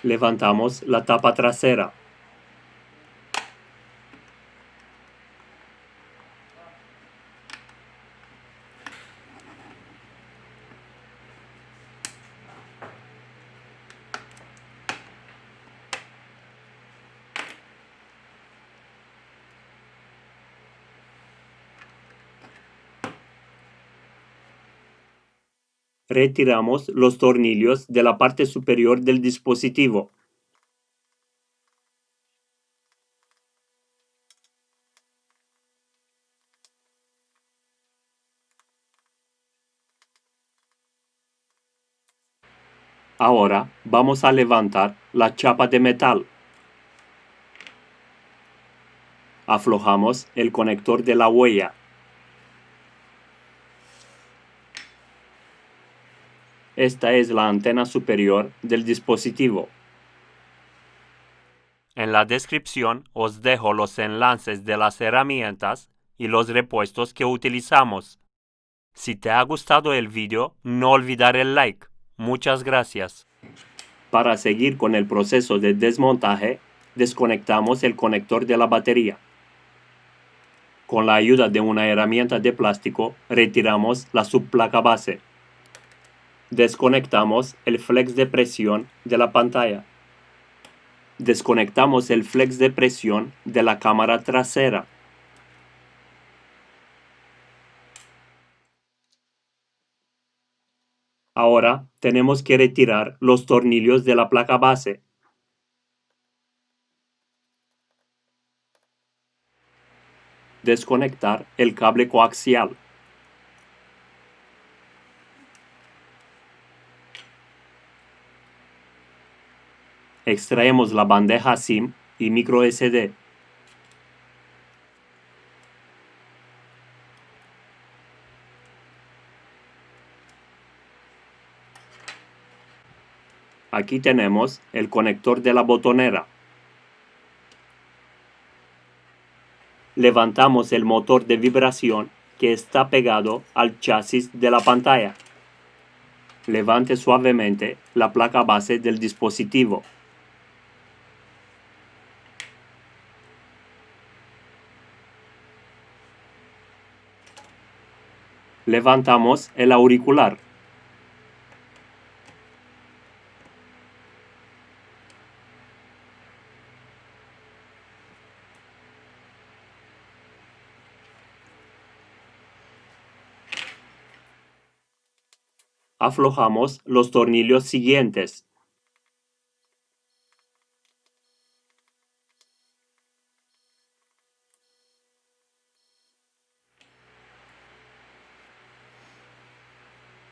Levantamos la tapa trasera. Retiramos los tornillos de la parte superior del dispositivo. Ahora vamos a levantar la chapa de metal. Aflojamos el conector de la huella. Esta es la antena superior del dispositivo. En la descripción os dejo los enlaces de las herramientas y los repuestos que utilizamos. Si te ha gustado el vídeo, no olvidar el like. Muchas gracias. Para seguir con el proceso de desmontaje, desconectamos el conector de la batería. Con la ayuda de una herramienta de plástico, retiramos la subplaca base. Desconectamos el flex de presión de la pantalla. Desconectamos el flex de presión de la cámara trasera. Ahora tenemos que retirar los tornillos de la placa base. Desconectar el cable coaxial. Extraemos la bandeja SIM y micro SD. Aquí tenemos el conector de la botonera. Levantamos el motor de vibración que está pegado al chasis de la pantalla. Levante suavemente la placa base del dispositivo. Levantamos el auricular. Aflojamos los tornillos siguientes.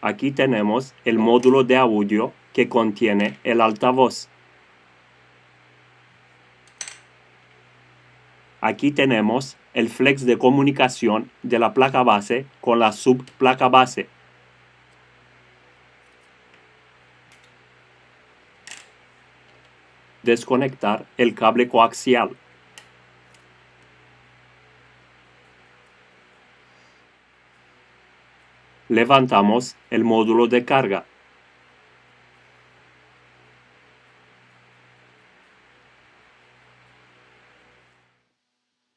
Aquí tenemos el módulo de audio que contiene el altavoz. Aquí tenemos el flex de comunicación de la placa base con la subplaca base. Desconectar el cable coaxial. Levantamos el módulo de carga.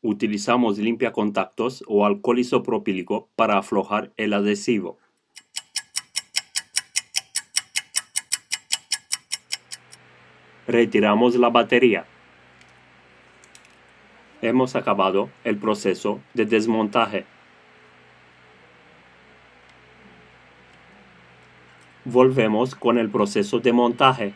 Utilizamos limpiacontactos o alcohol isopropílico para aflojar el adhesivo. Retiramos la batería. Hemos acabado el proceso de desmontaje. Volvemos con el proceso de montaje.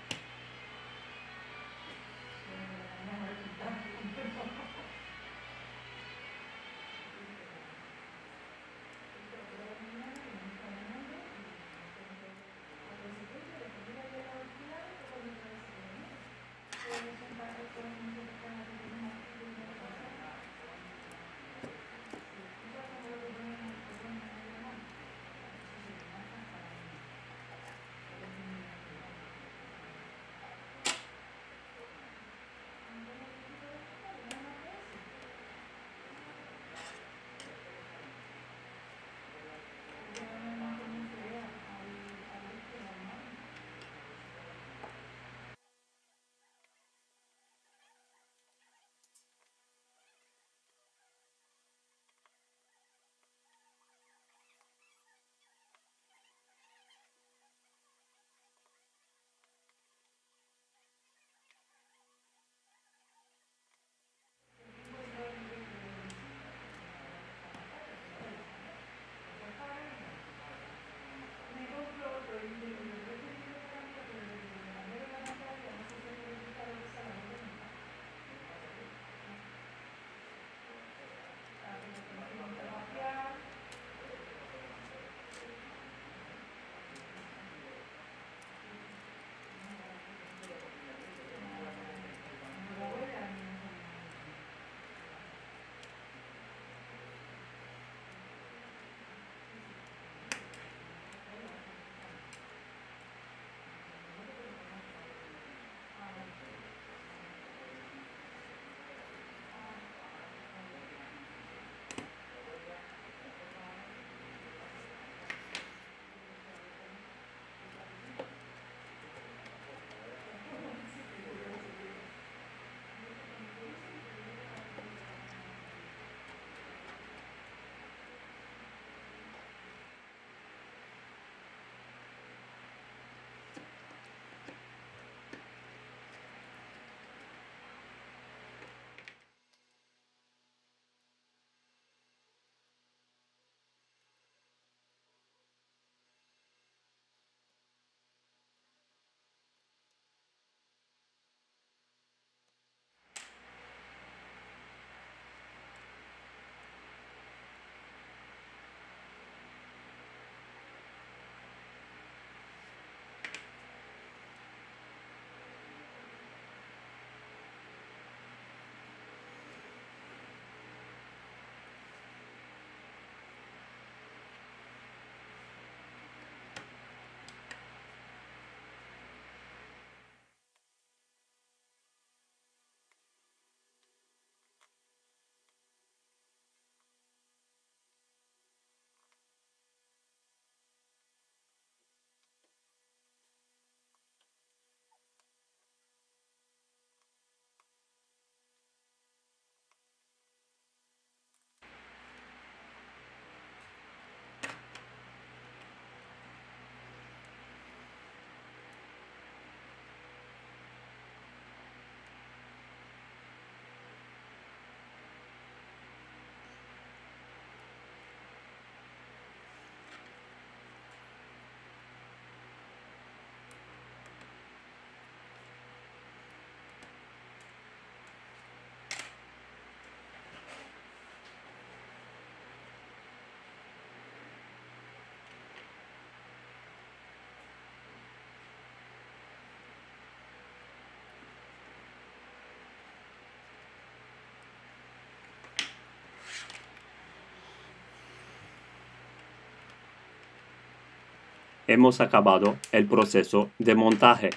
hemos acabado el proceso de montaje.